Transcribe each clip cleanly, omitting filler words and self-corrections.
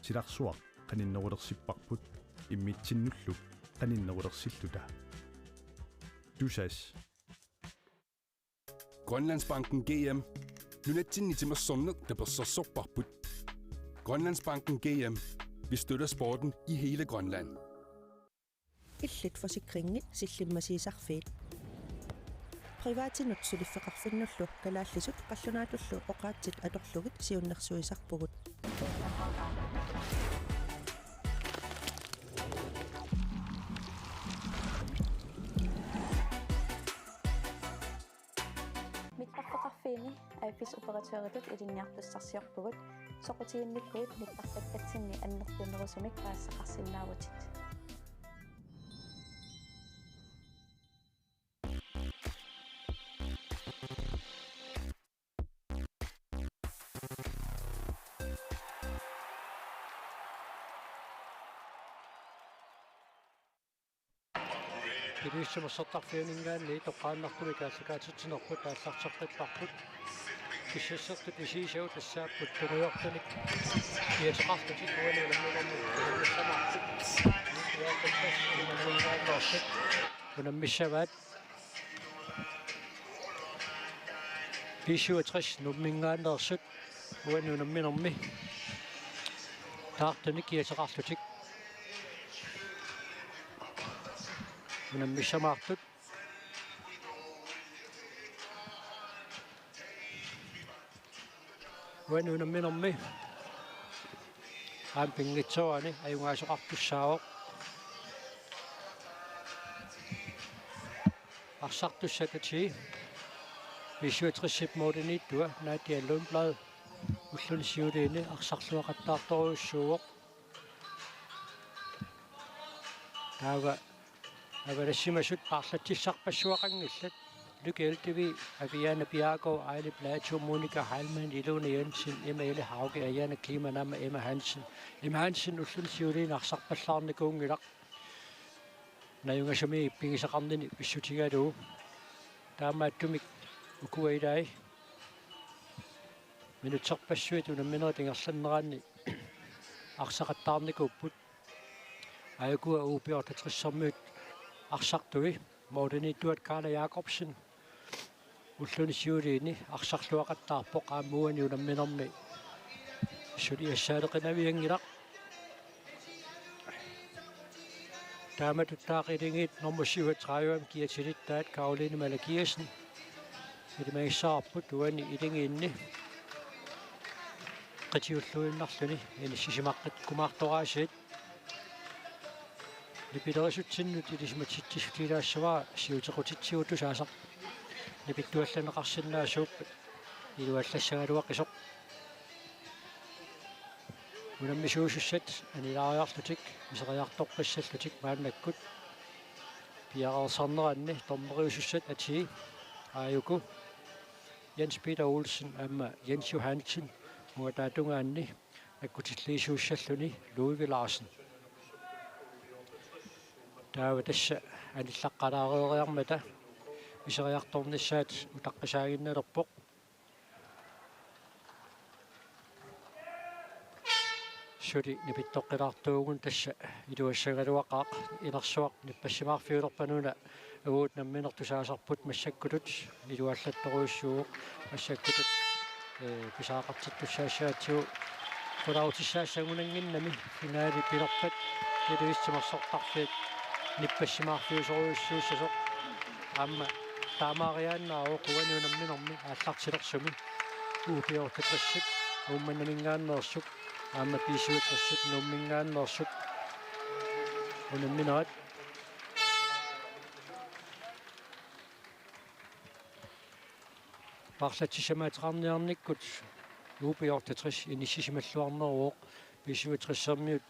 silaqsuaq qaninnerulersippaqput immitsinnulluk qaninnerulersilluta tusas Grønlandsbanken GM Lunetsinitimasonnet depossorsorparput Grønlandsbanken GM vi støtter sporten i hele Grønland. Illit forsikringit sillimmasiisarfiit privaatinutsiliffeqarfinnullu kalaallisut qallunaatullu oqaatsit atorlugit siunnersuisarpugut Mittarfeqarfiini aiffisoperateuritut ilinniartussarsiorpugut soqutiinnikkuit mittartakatsinni annertunerusumik aassaqarsinnaavutit Ilissumorsortarfiuningaanni toqqaannartumi kaassakaatittinerput аассартарпиппарпут киссассертут исиисагу тассааппут тугуйортуник киасеқартутик уануламмилэрму самаартут яатассас унаммиссаваат 67 nummingaanерсут уанунамминерми таартуник киасеқартутик унаммиссамаартут уанунамминерми аампингитсуани аюнгаасоқартуссаавоқ арсартуссатати 67 модениттуа наатиаллунблад уллунисиулиини арсарлуақаттаарторуйуссууоқ таава аварасимасут парлатиссарпассуақангиллат лукелтиви авиана пиаго айле плачо моника хайлман илуна янсен эмаиле хауге аяна климанама эма хансен уллунисиулиин арсарпаллаарникуунгилақ наюнгасами иппигисақарнини писсутигалуу таамааттумик укуаилай минутсерпассуит унамминера тингерланнераанни арсақаттаарникууппут аякуа уупиортатриссэрмуут арсартуи модениттуат Карла Якобсен уллунисиулиини арсарлуақаттаарпоқ ааммуани унамминерми сулиассаалеқинавиангилақ тааматуттаақилингит нормусиуат траавам киатилиттаат Каролине Малакиасен илимаиссаарпут уани илингиинни qatiulluinnarluni inissisimaqqit kumaartoraasiit липилерисутсиннут илисматситсифтилаассаваа сиутеқутитсиуту саасақ липиттуалланеқарсинаасууппат илуаллассагалуаққисоқ унаммисуусуссат анилаариарлутик исериартоққиссаллутик мааннаккут пиарерсарнеранни торнериусуссат атии ааюку Jens Peter Olsen амма Jens Johansen муатаатунгаанни аккутиллиисууссаллуни Louis Larsen таава тасса аниллаққалаариориармата исериарторнissaат утаққисаагинналерпоқ сули нипиттоққилаартуугун тасса илуассагалуақаақ илерсуақ ниппассимаарфиулерпануна агуут намминертусаасарпут массаккутут илуаллатторуйуссууоқ массаккутут писаақартиттуссаассаатсуу фулаутиссаассагунангиннами финаали пилерпат илуиссимерсортарфиит ниппассимаарфиусоруйуссууссасоқ аама таамаариааннаароо куануунамминерми ааллартилерсуми уупиортатрассик уумманнамингааннерсук аама писуутрассик нуммингааннерсук унамминаат парлатсисамаатеқарниарниккут уупиортатрис иниссисималлуарнеруоқ писуутрассермиут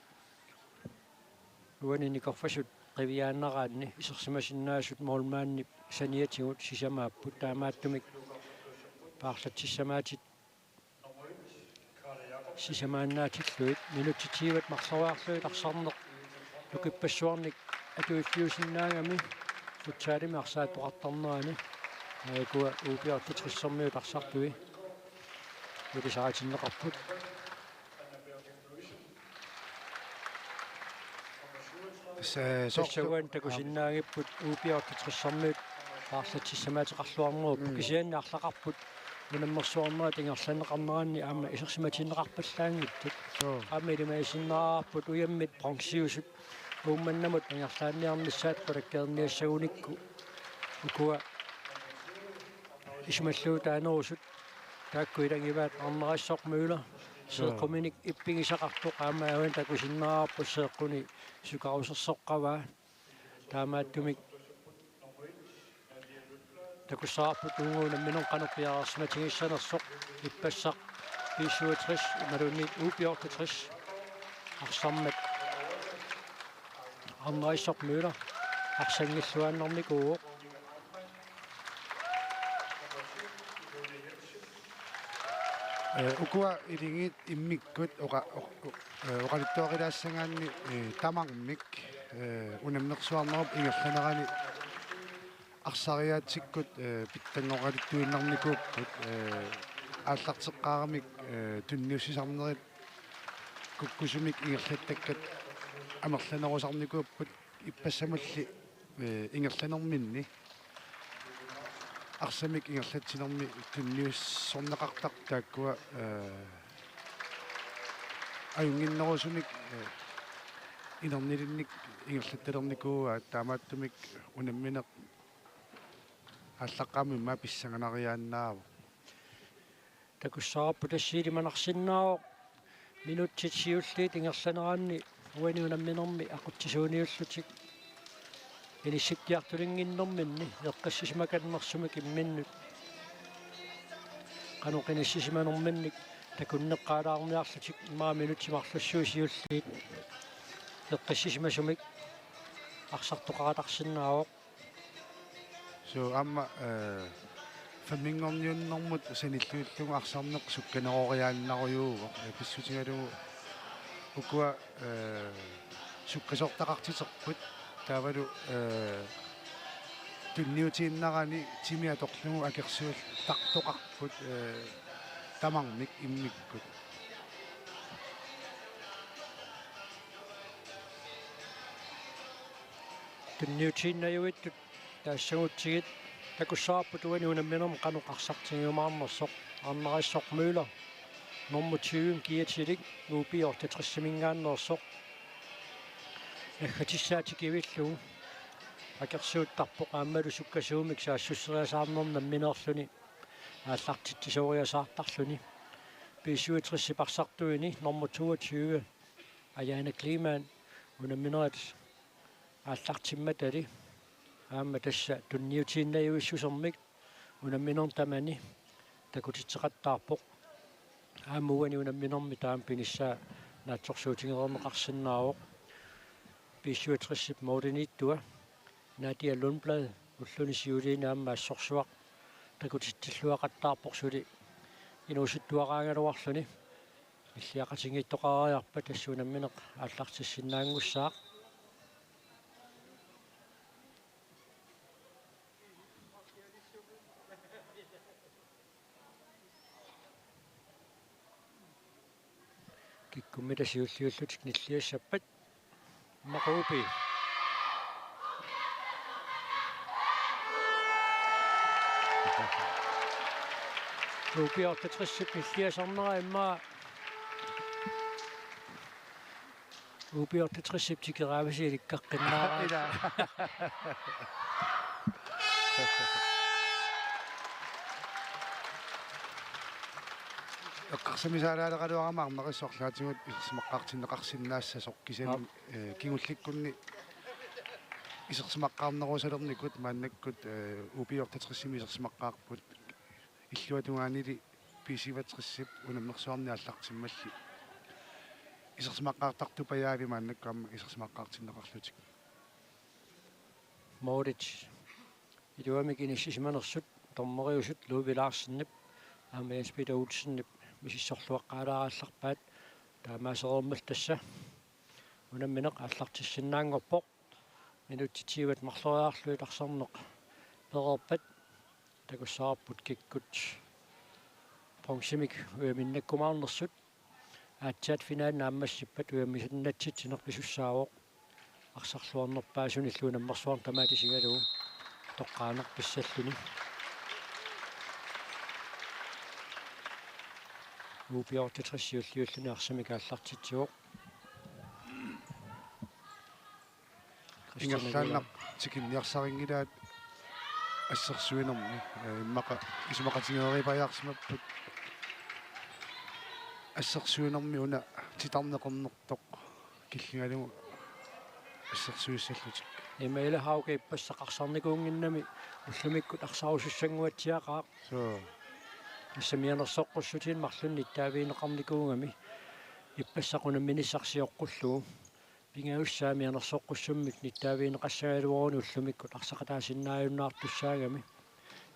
уаниникорфасут qivиааннераанни исерсимасиннаасут моолмаанни саниатигут сисамааппут таамааттумик парлатсиссамаатит сисамааннаатиллуит минутитииват марлуаарлуит арсарнеқ лукиппассуарник атуиффиусиннаагами футсаалими арсааттоқартарнерани аякуа уупиортатрissермиут арсартуи илисаатиннеқарпут Sossaguan takusinnaagiput uupiortitrissarmiut aarsatissamaatiqarluarnerup kisiannaarlaqarput unammersuarnerat ingerlaneqarneranni aama isersimatineqarpallaangittut aama ilimaisinnaarput uyammit bronxiusut uumannamut ingerlaanniarnissaat qulakkeerniassagunikku ukua ismalluutaanerusut taakku ilangivaat arneraissormuula seeqquminik ippigisaqartuq aama awan takusinnaarpu seeqquni sukarusersoqqavaa taamaattumik takussaarput uunguunamminon qanuqpiararsmatigissanersoq ippassaq 67 imaluunniit uupiortatris arsarmat arneraissormuula arsangilluaannermikuuq ukua ilingit immikkut oqalittuaqilaassagaanni tamarmik unamnersuarnerup ingerlanerani арсариаатсиккут питтангоqalittuinnarnikuupput ааллартеққаарамик тунниуссисарнерит куккусумик ингерлаттаккат амерланерусарникууппут иппассамалли ингерланерминни арсамик ингерлатсинерми тунниуссорнеқартар тааккуа аюнгиннерусумик инернилинник ингерлатталерникууа таамааттумик унамминеқ аллаққами ма писсаганариааннааву такуссаарпу тассиилиманарсиннаавоқ минутситсиуллиит ингерланераанни уаниунамминерми ақутсисууниуллутик иниссиккиартулингиннэрминни эққассисимаканнэрсумик имминнут каноқиниссисиманерминник такуннеққалаарниарлутик имаа минутсимарлуссуусиуллиит эққассисимасумик арсартоқаратарсиннаавоқ so amma фамингорниуннэрмут саниллуиллугу арсарнеқ сукканерориааннарuyuu писсутингалугу укуа суккасортақартитерпут таавалу тунниутииннарани тимиаторлугу акерсуул тартоқарпут тамармик иммиккут тунниутииннаюиттут таассагутсигит такуссаарпут уаниунамминерм каноқарсартигиумаарнерсоқ арнераиссормуула нормутиуин киатилик уупиортатриссимингааннерсоқ нахатиссаатикивиллугу акерсууттарпоқ ааммалу суккасуумик саассуссериасаарнернам минерлүни ааллартитсисориасаартарлүни писуутриссипарсартуини нормутуутиуга аяана климаан унамминерат ааллартимматали аама тасса тунниутииннаюиссусермик унамминер тамани такутитсеқаттаарпоқ аамуани унамминерми таам пиниссаа наатсорсуутингернеқарсинаавоқ писсуутриссип моодинииттуа Nadia Lundblad уллуни сиулиина аама ассорсуақ такутиттиллуақаттаарпоқ сули инуусуттуараангалуарлүни иллиақатингиттоқариарпа тассунамминеқ ааллартиссиннаангуссаақ киккуммита сиуллиуллутик ниллиассаппат мақуупи Uupiortatrissup nilliasarnera immaa uupiortatrissup tikeraavasiilikkaqqinnaara эққарсамисаалаалеқалуарамаарнерисsoorlaatigut исерсимаққартиннеқарсиннаасса соқкисани кигулликкунни исерсимаққарнерусалерникут мааннаккут uupiortatrisimi исерсимаққаарпут иллуатунгаанили писиватриссип унаммерсуарни аллартиммалли исерсимаққаартартупаяали мааннаккаама исерсимаққартиннеқарлутик Морич идуамик иниссисиманерсут тормериусут луувилаарсиннип аама яспита улсиннип мисиссорлуаққалаараалларпаат таамаасереермал тасса унамминеқ аллартиссиннаангорпоқ минутитииват марлориаарлуит арсарнеқ перерпат такуссаарпут киккут понсимик уяминнаккумаарнерсут аатсаат финаална аммассиппат уямисиннатситсинерписуссаавоқ арсарлуарнерпаасуни иллуунаммерсуар тамаатисигалуу тоққаанер писсаллуни упиортитрссиуллиуллуни арсами кааллартитсуоқ ингерлааннақ тикинниарсарингилаат ассерсуинерми иммақа исумақатингерипаяарсимаппут ассерсуинерми уна титарнеқорнертоқ киллингалугу ассерсуиссаллутик имэйла хауке пассақарсарникуунгиннами уллумиккут арсарусуссангуатсиақаа со ассамианерсоққуссутин марлунни таавиинеқарникуунгами иппассақунамминissarsiоққуллугу пингауссаамианерсоққуссуммик ниттаавиинеқассагалуоруни уллумиккут арсақатаасиннааюннаартуссаагами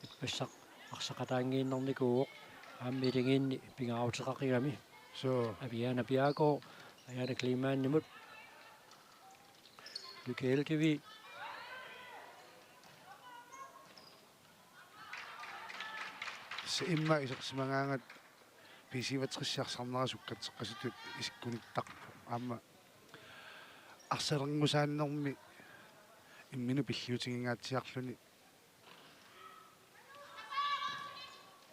иппассақ арсақатаангииннэрникууоқ ааммилингиинни пингаавутеқақигами со авиана пиако аяна климааннимут лукеэлтиви се имма исерсимагаангат писиватриссиарсарнерасуккатеққасутут исиккуниттарпу аама арсалернгусааннэрми иммину пиллиутингингаатсиарлуни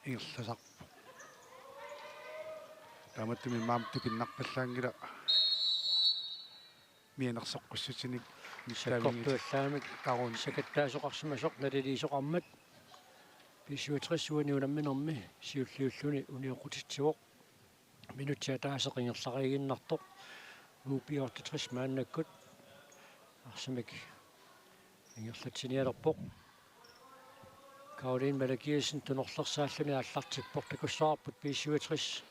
ингерласарпу тааматтуми маамту пиннарпаллаангила мианерсоққуссутиник саккортуаллаамик тарун сакаттаасоқарсимасоқ налилиисоқармат писсуутриссуаниунамминерми сиуллиуллуни униоқутитсуоқ минутсиатаасеқингерларигиннартоқ упиортитрис мааннаккут арсамик ингерлатсиниалерпоқ Kaolin Malakisen tunorlersaalluni аллартиппор такуссаарпут писсуатрис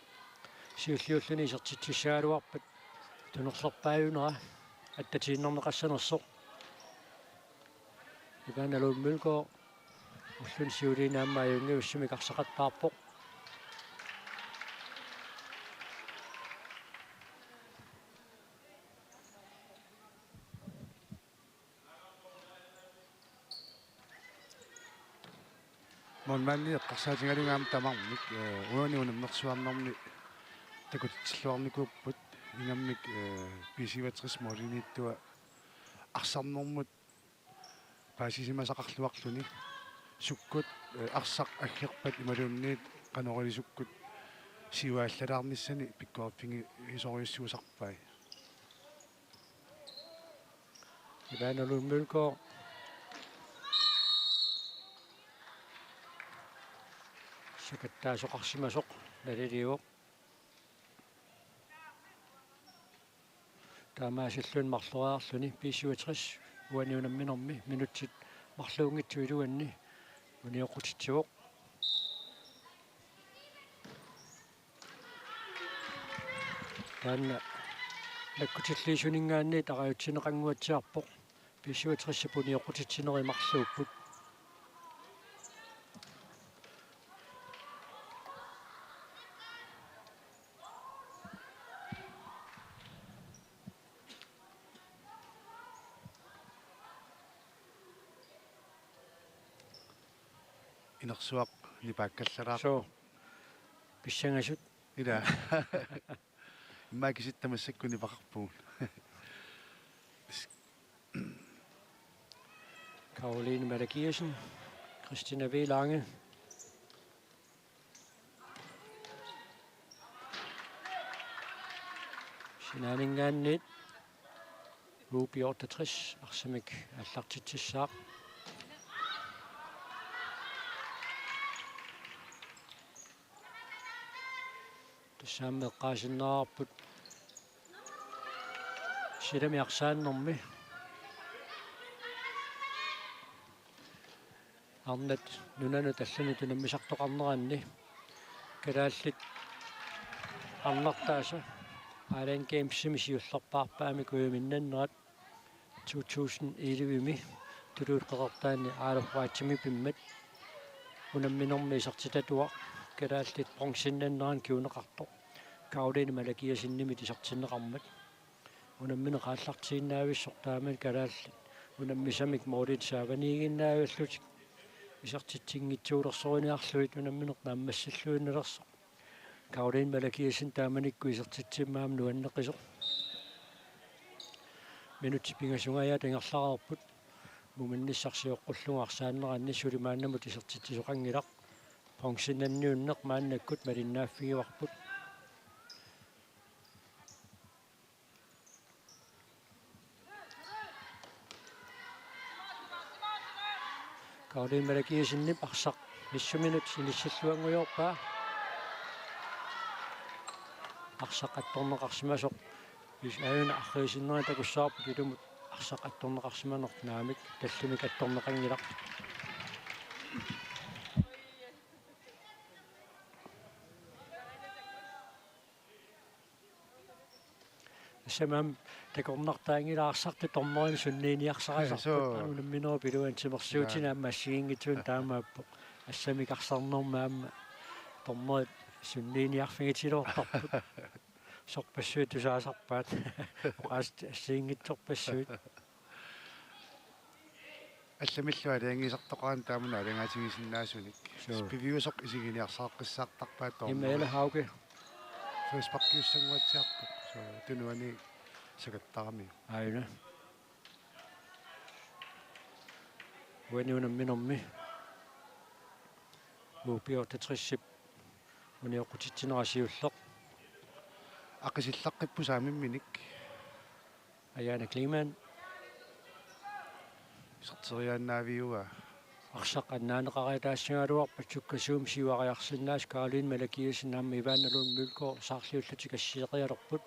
сиуллиуллуни сертитсисаалуарпат тунорлерпааюнера аттатииннернеқассанерсоқ иваналууммулко уллун сиулинааммааюнги уссумик арсақаттаарпоқ монманни эққарсаатингалунгаама тамармик уаниунаммерсуарнэрми такутитсиллуарникууппут ингаммик писиватрис молиниттуа арсарнэрмут паасисимасақарлуарлуни суккут арсақ аггерпат ималуунниит канорилисуккут сиуааллалаарниссани пиккуарфинги исориуссуусарпай иваналууммулко сакаттаасоқарсимасоқ налилиуоқ таамаасиллун марлуаарлуни писсуатрис уаниунамминерми минутсит марлуунгитсуилуанни униоқутитсуоқ таанна наккутиллиисунингаанни тараутсинеқангуатсиарпоқ писсуатриссапу униоқутитсинери марлууппут инерсуақ нипааккаллараа so писсангасут ила иммаакиситтамассаккуни пақарпуун Karoline Malakisen, Christina V. Lange, Sinaningaannit, Ruby 68, Arsamik аллартитсissaaq. Тассаамме эққаасиннаарпут силами арнат нунану таллани тунаммисартоқарнеранни калааллит арнартааса Island Games симисиуллерпаарпаами куйуминнаннерат 2011ми тулуутеқартаани аалуфраатсими пиммат унамминерми сартитатуа калааллит бронзиннаннеран киунеқарто Kaolin Malakisинними тисартиннеқармат унамминеқааллартииннаависсортааман калааллит унаммисамик моорит сааванигиннааваллутик исартитсингитсуулерсориниарлуит унамминеқ нааммассаллуиннелерсо Kaolin Malakisen тааманикку исартитсимаам нуаннеқисо минутипингасунгая тангерлаарпут муминниссарсиоққуллунгарсааннеранни сулимааннаму тисертитисоқангилақ функсинанниуннеқ мааннаккут малиннааффигиварпут каулиммалакиисиннип арсақ 5 минут силиссаллуангуйорпаа арсақ атторнеқарсимасоқ аюна арриисиннера такуссаарпут илумут арсақ атторнеқарсиманер наамик таллимик атторнеқангилақ самам такорнартаангилаарсарту торморин суннииниарсарасарпут анунамминера пилуан тимерсуутина массигингитсуун таамааппо ассамикарсарнэрмаама торморит суннииниарфигитилоортарпут сорпассуит тусаасарпаат оqaast ассигингитсорпассуит алламиллуа алиангисартоqaан таамуна алангаатигисиннаасуник пивиусоқ исигиниарсааққиссаартарпаат тоо имэла хауге фэйспаккиуссангуатсиарпут so тунуани сагаттарами айна униунамминерми уупиортатрissip униоқутитсинерасиуллеқ ақисиллаққиппу саамимминик аяна климан сартериааннаавиуа арсақ аннаанеқариатаассигалуарпат суккасуум сивариарсиннаас Каролин Малакиусин ивааналун мулко саарлиуллатикассиеқиалерпут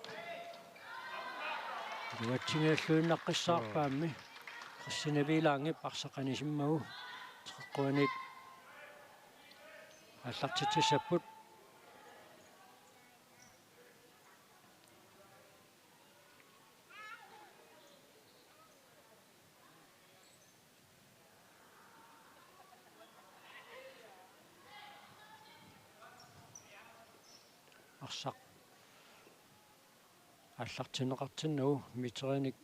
дуатсингааллуиннаққиссаарпаамми қассинавилаангип арсақанисиммагу теққуанит аллартитсассаппут арсақ аллартинеқартиннагу митериник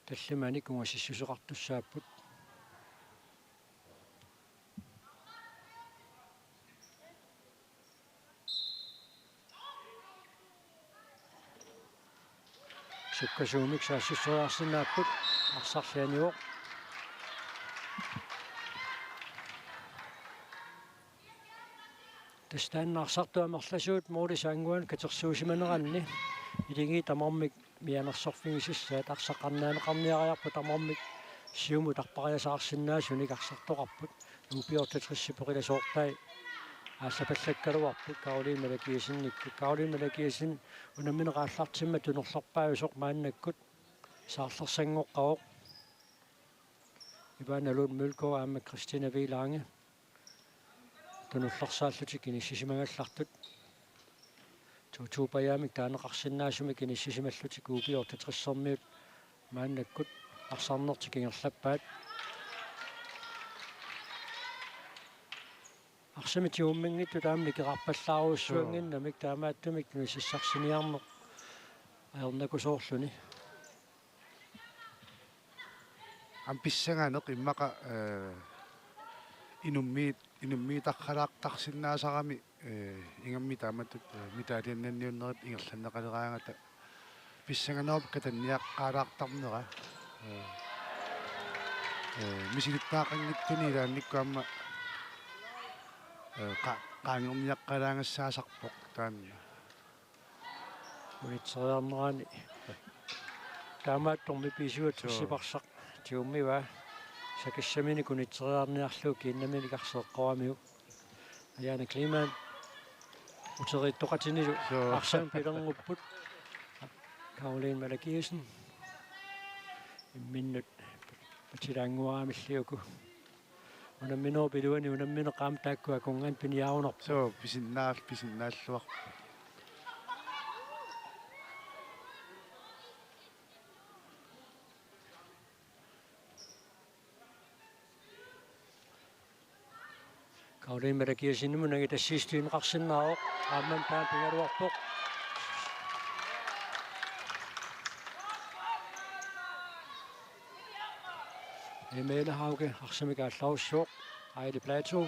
таллиманик унгасиссусеқартуссааппут суккасуумик саассуссуарсинааппут арсарлианиоқ тастаннаарсартуамерласуут моолисаангуан катерсуусиманеранни илинги тамармик мианерсорфигисиссаат арсақарнаанеқарниариарпу тамармик сиуму тарпариасаарсинаасуник арсартоқарпут уупиортатрissипеқиласоортай аасапаллаккалуарпут Каролин Малакиусинникку Каролин Малакиусин унамминеқааллартимма тунерлорпаависоқ мааннаккут саарлерсангоққавоқ ивааналун мулко аама Кристина Виланге тунуллерсааллутик иниссисимагаллартут туупаяамик таанеқарсинаасумик иниссисималлутик уупиортатрissермиут мааннаккут арсаарнертик ингерлаппаат арсамитиуммингитту таамни кеқарпаллааруussуангиннамик таамааттумик нуиссарсиниарнеқ аернакусоорлуни амписсангаанеқ иммақа инуммиитаққалаартарсинаасарами ингамми тааматтут митаалианнанниуннерит ингерланнеқалераангата писсанганерп катанниаққаалаартарнера мисилиппаақангиттуни илаанниккуамма qaangерниаққалаангассаасарпоқ таанна унитсериарнерани таамаатторми писуат туссипарсақ тиуммива сакиссамини кунитсериарниарлуу киннамини карсеэққорамиу аяна климан утериттоқатинилу арсаан пилернгуппут Каролин Малакиусин имминнут патилаангуарамиллиуку унамминоо пилуани унамминеқаам тааккуа кунган пиниаарунерпу so писиннааллуар Каролин Малакиусиннуму наги тассиистуинеқарсинаароқ аамман таан пингалуарпоқ эмэла хауге арсамикаалларуссууқ айли плато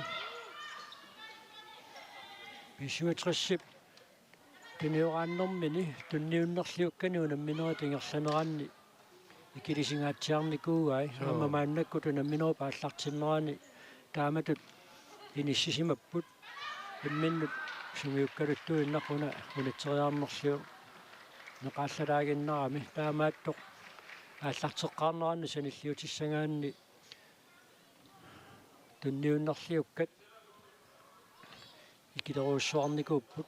бисуатрissip тинеорааннэрмини тунниуннерлиуккани унамминера тингерланеранни ikilisingaatiarnikuugai aamamaannakku tunamminoo paallartinnerani taamatut inissisimapпут имминнут сунгиуккалутту иннарпуна унитсериарнерлу неқааллалаагиннарами таамааттоқ ааллартеққарнеранна саниллиутиссагаанни тунниуннерлиуккат икилеруссуарникууппут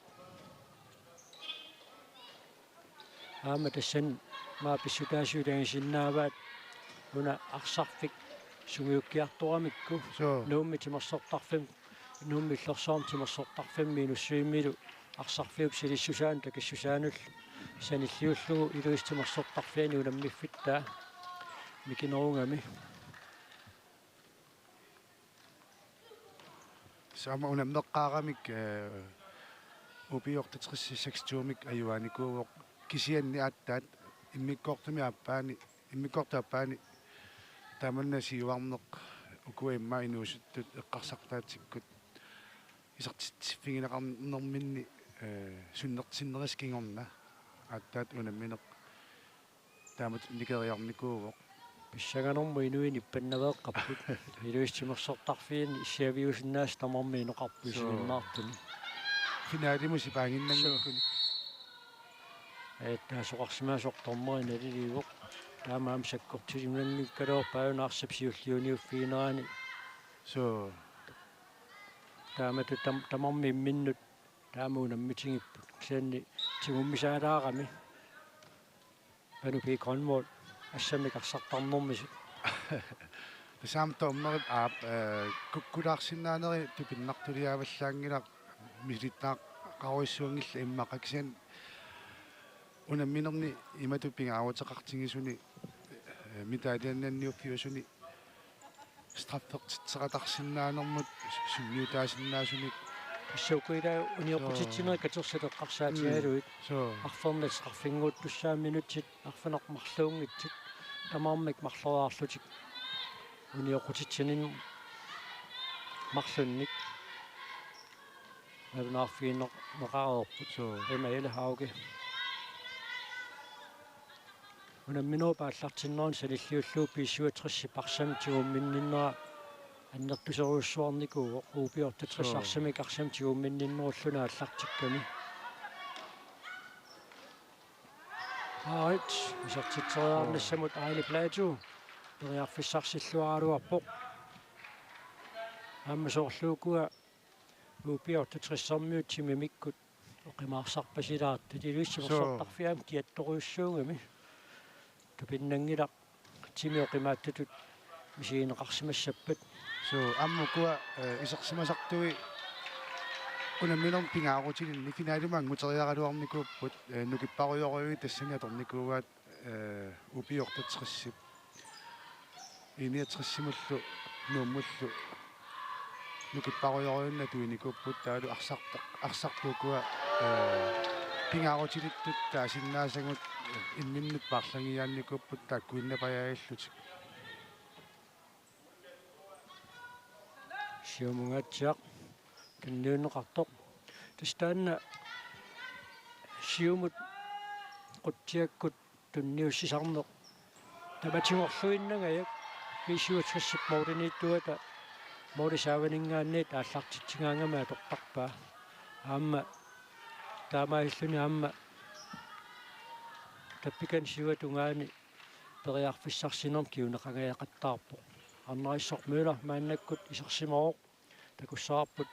аама тассан маа писсутаасиулаагисиннааваат уна арсарфик сунгиуккиарторамикку нуумми тимерсортарфим нуумми иллерсоорн тимерсортарфимми нуссуиммилу арсарфиуп силиссусаан такиссусаанул саниллиуллугу илуистимерсортарфиани унаммиффиттаа микинерунгами сама унаммеққаарамик упиортатрissisakstuumik аюааникууоқ кисианни ааттаат иммиккортааппаани тааманна сиуарнеқ укуимма инуусуттут эққарсартаатиккут исартитсиффигинеқарнэрминни суннертиннерискингорна ааттаат унамминеқ таамат никериарникууоқ писсаганэрму инуини иппаннавеэққарпут илуистимерсортарфиин иссиавиусиннаас тамарми инеқарпуисигиннаартуни финаалимуси паангиннангаккуни таасоқарсимаасоқтормери налиливоқ таамаам саккортисимнангиккалуорпааюнаарсап сиуллиуниуффиинерани таамату тамарми имминнут таамуунаммитингиппут сианни тигуммисаалаарами панупи гронмол ассамикарсартарнэрмису тасаамтооммерит аап куккулаарсинаанери тупиннартулиаваллаангилаа милиттаа qaruissuangilla imмaqaksian unamminerni imatupingaawutеқартигисуни митаалианнанниуппиусуни страффертитсеқатарсиннаанермут сунниутаасиннаасуник иссаукуилаа униоқутитсинери катерсилеққарсаатигалуит арфернас қарфингууттуссааминутсит арфанеқмарлуунгитсит тамаармик марлуаарлутик униоқутитсинин марлунник нэрнаарфиинер неқарерпут эмаиле хауге унамминоо пааллартиннерун салиллиуллуу писсуатрисси парсами тигумминниннера аннертусеруссуарникуу уупиортатрис арсамик арсам тигумминниннеруллуна аллартикками аит исартитсериарнассамут аили плаату периарфиссарсиллуаралуарпоқ аммасоорлуукуа уупиортатрissarmiut тимимиккут оқимаарсарпасилаат тилуиссимерсортарфиам киатторуйуссуугами тупиннангилақ тимиоқимааттатут мисигинеқарсимассаппат аммукуа исерсимасартуи унамминерм пингаарутилинни финаалумаангутериаралуарникууппут нукиппаруйоруйуи тассаниаторникуугаат упиортатрissip иниатрissимуллу нууммуллу нукиппаруйоруйунна туиникууппут таалу арсартуукуа пингаарутилиттут таасиннаасагут инниннут парлангиаанникууппут тааккуиннапаяаиллутик сиумунгатсиақ киннуунеқартоқ тастаанна сиумут қутсиаккут тунниуссисарнеқ табатингорлуиннагаяк писуатсассип мооринитуата моорисааванингаанни тааллартитсигаангама тоқтарпаа аама таамаиллуни аама таппикан сиуатунгаани периарфиссарсинерм киунеқангаяқаттаарпо арнариссормуила мааннаккут исерсимаоқ такуссаарпут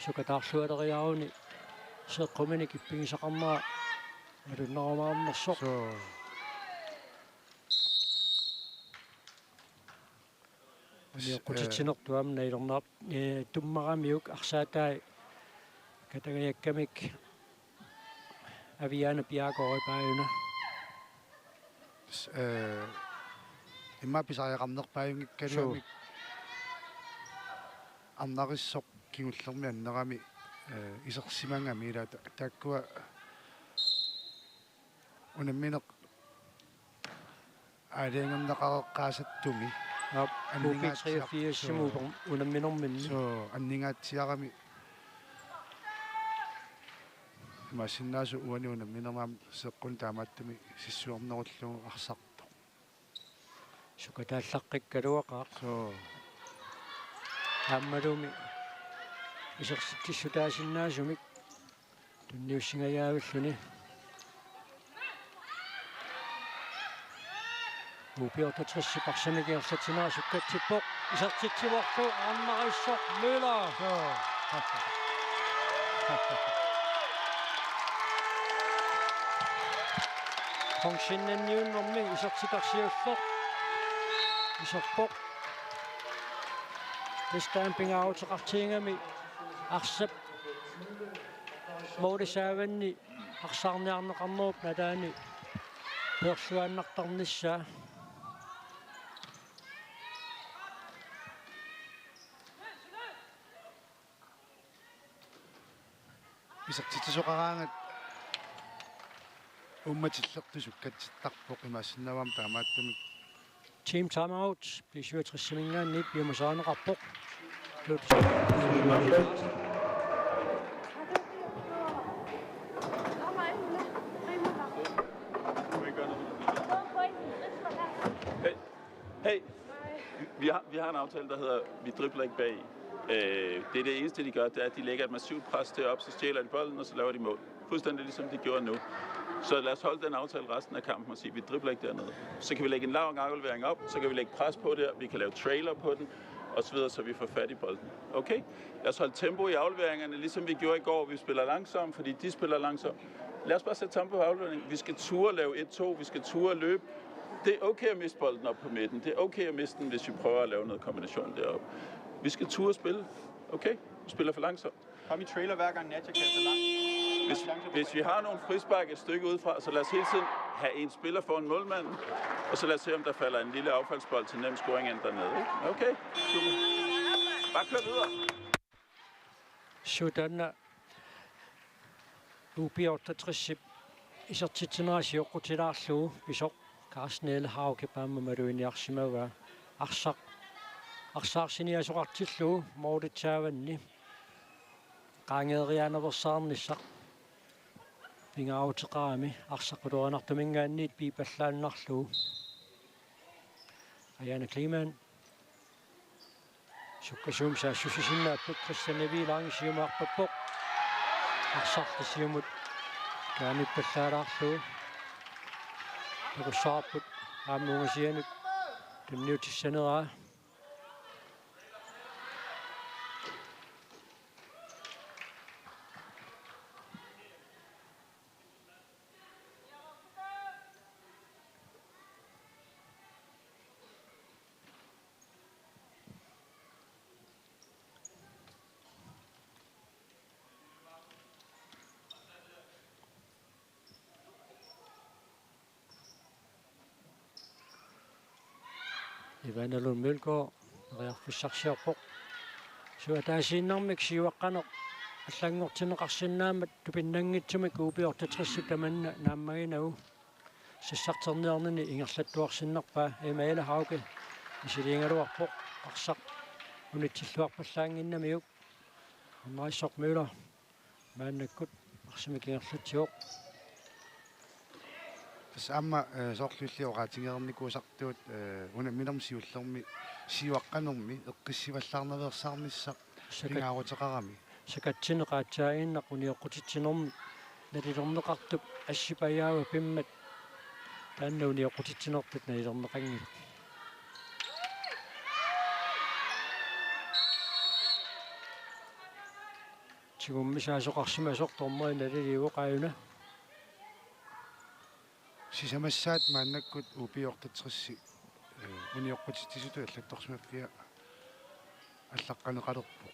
сукатаарлуалериааруни сеққумини киппигисақарнера алуннерамаарнерсоқ униоқутитсинертуам наилернаар туммарамиук арсаатаа катагаяккамик авиана пиагорипааюна имма писариақарнерпааюнгиккалуамик арнариссоқ кигуллерми аннерами исерсимангами ила тааккуа унамминеқ аалиангернеқареққаасаттуми аннингаатсиарфиассимуупер унамминерминни аннингаатсиарами масиннаасу уани унамминермаам сеққун таамааттуми сиссуарнеруллугу арсарто sukataallaqikkaluaqaq so аммалуми исерситтиссутаасиннаасумик тунниуссингаjaavиллуни упиортатрissипарсамикиерлатинера суккатсиппоқ исертитсиворлу арнериссоқ мюла функшиннанниуннэрми исертитарсиуллоқ исерпоқ стампингаутеқартингами арсап моодисааванни арсаарниарнеқарнеруп натаани персуааннартарниссаа исертитсоқараангат умматиллерту суккатситтарпоқ имаассиннавам таамааттумик team timeout бисуатрissимингаанни пиумасаанеқарпоқ Hey, vi har en aftale, der hedder, vi dribler ikke bag. Det er det eneste, de gør, det er, at de lægger et massivt pres deroppe, så stjæler de bolden, og så laver de mål. Fuldstændig ligesom de gjorde nu. Så lad os holde den aftale resten af kampen og sige, at vi dribler ikke dernede. Så kan vi lægge en lang aflevering op, så kan vi lægge pres på der, vi kan lave trailer på den, og så videre, så vi får fat i bolden. Okay? Lad os holde tempo i afleveringerne, ligesom vi gjorde i går. Vi spiller langsomt, fordi de spiller langsomt. Lad os bare sætte tempo på afleveringen. Vi skal ture lave 1-2, vi skal ture løbe. Det er okay at miste bolden op på midten. Det er okay at miste den, hvis vi prøver at lave noget kombination deroppe. Vi skal ture spille. Okay? Vi spiller for langsomt. Kom i trailer hver gang Nadja kaster langt. Hvis vi har nogle frispark et stykke udefra, så lad os hele tiden have en spiller foran målmanden, og så lad os se, om der falder en lille affaldsbold til nem scoring ind dernede. Ikke? Okay? Super. Bare kør videre. Sådan upiortatrissip исертитсинерасиоққутилаарлугу писоқ каарснеэл хаукипааммамалуиниарсимава арсаарсиниасоқартиллугу моодитсааванни qaangeeriaanerversаарnissaq pingaavutеqarami arsaquluanartumingaanniit piipallaannarlugu ajana klimaan sukkasuum saassusisinnaapпут криссанавилаарнисиумаарпаппоқ арсартисиумут kaanippallaalaarlugu перусаарпут ааммунгасианут тунниутиссанераа Ivanalun Mølgaard rearfussarsiarpoq suataasiinnermik siuaqqanoq аллангортинеқарсинаамат тупиннангитсумик упиортатрissip таманна нааммагинагу сиссартерниарнани ингерлаттуарсиннерпаа эмаила хауке исилиингалуарпоқ арсақ унитсиллуарпаллаангиннамиук аммаиссоқ мюла мааннаккут арсимик ингерлатсиоқ тас амма соорлуллиоqaатингерникуусартуут унамминерми сиуллерми сиуаққанерми эққиссиваллаарневерсаарниссақ пингаарутеқарами сакатсинеқаатсаагиннақ униоққутитсинерми налилернеқартуп ассипаяава пиммат таанна униоққутитсинертут налилернеқангилу тигуммисаасоқарсима сортормой налилиуоқааюна сисамассаат мааннаккут упиортатрисси униоққутитсисуту аллатторсимаппиа аллаққанеқалерпу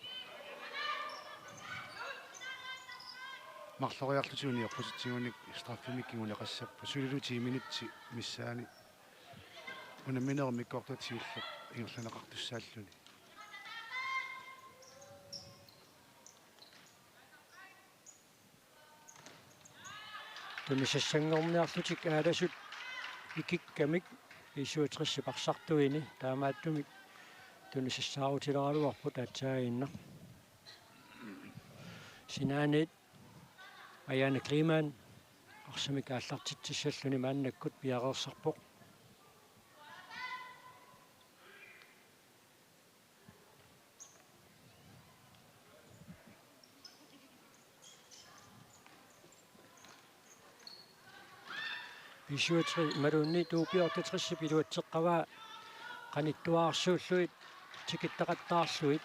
марлориарлути униоққутитсигуник страффимиккигунеқассаппу сулилу 10 минутти миссаани унаминер миккортатсиуллеқ ингерланеқартуссааллуни тунисассангорниарлутик ааласут икиккамик исуатрissипарсартуини таамааттумик тунисассаарутилералуарпут атсаагинна синаанит аяна климан арсамик ааллартитсаллуни мааннаккут пиареерсарпоқ Pisuatri marunni tuupiortatrisse piluatseqqavaa qanittuaarsuulluit tikittaqattaarluit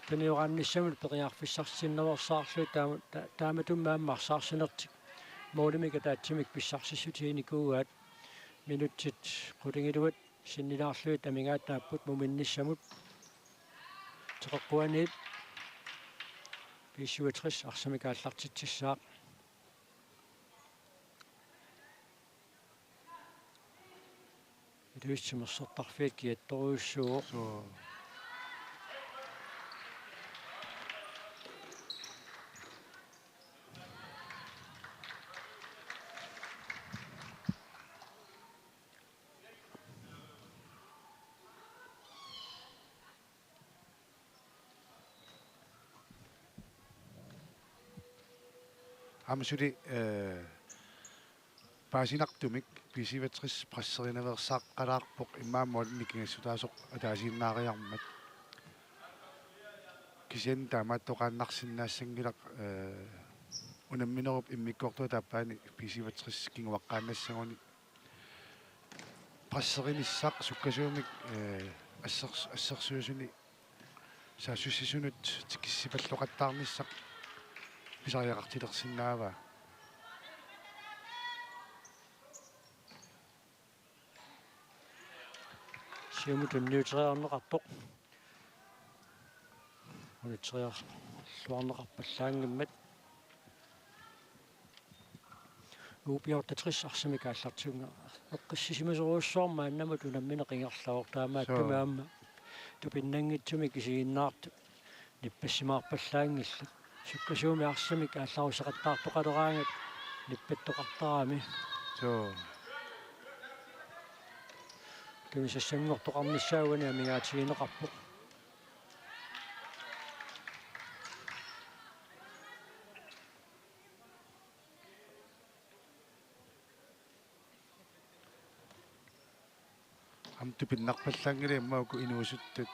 taniuqaannissamut periarfissarsinnerorsaarluit taamatummaammarsaarsinertik moolimiga taatsimik pissarssissutiinikuugaat minutsit qulingiluat sinnilaarluit amigaataaput muminnissamut teqeqquaniit pisuatris arsamikaallartitsissaaq iluissimersortarfiit kiattoruussuuq Amsuli paasinartumik pisivatris prasserineversaqqalaarpoq immaammuat nikingassutaasoq ataasiinnaariarmat kisian taamaattoqaannarsinnaassangilaq unamminerup immikkuartua taappaani pisivatris kinguaqqaannassaguni prasseriniссaq sukkasuumik assersuusuni saassussisunut tikiссипаллоqattaarnissaq pisariaqartilersinnaava siumutun niuteriarneqartoq uniteriarluarneqarpallaangimmat uupiortatris arsamikaallartuunga eqqissisimaseruussuarma annamut unammineqingerlaor taamaattumaamma tupinnangitsumi kisiginnaartu nippassimaarpallaangillat sukkasuumi arsamik aallarusaqattaartoqaleraangat nippattoqartarami tunisassanngortoqarnissaavani amigaatigineqarpoq amtupinnarpallaangili immauku inuusuttut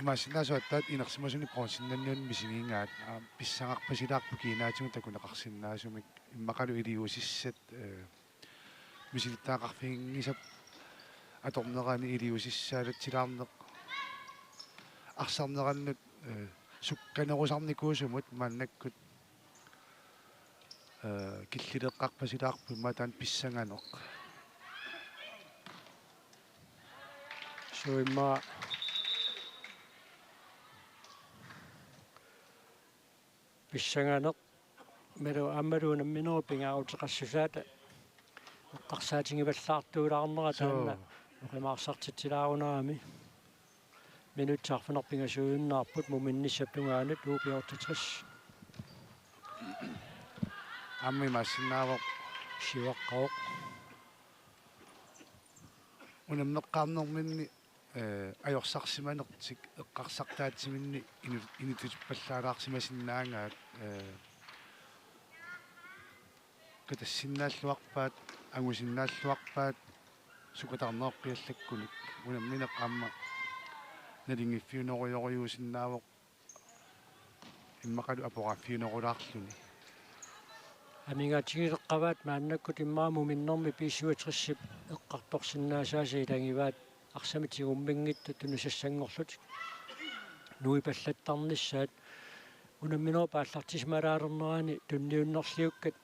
имаасиннаасуаттаат инерсимасуни проонсиннанниун мисигингаат писсангарпасилаарпу кинаатигу такунеқарсиннаасумик иммақалу илиусиссат мисилиттаақарфигингисап аторнераани илиусиссаалатсилаарнеқ арсарнераннут сукканерусарникуусумут мааннаккут киллилеққарпасилаарпу иммаатаан писсанганеқ суимма писсанганеқ меру аммалуунамминеру пингааутеқассусаата эққарсаатингиваллаартуулаарнера таанна оқимаарсартитсилаарунарами минутсаарфинерпингасууннаарпут муминниссаптунгаанут уупиортатрис амми массиннаавоқ сиваққаоқ унамнеққарнэрминни ajorsaarsimanertik eqqarsartaatsimинни inututippallaalaarsimasinnaaгаат катассиннааллуарпаат агусиннааллуарпаат сукатарнеэққиаллаккуник унамминеққамма налингиффиунеруйоруйуусиннаавоқ иммақалу апораффиунерулаарлуни амигаатигилеққаваат мааннаккут иммааму миннэрми писсуатриссип эққарторсиннаасааси илангиваат арсамитигуммингитта тунусассангорлут нуипаллаттарниссаат унамминеру пааллартисмалаалернерани тунниуннерлиуккат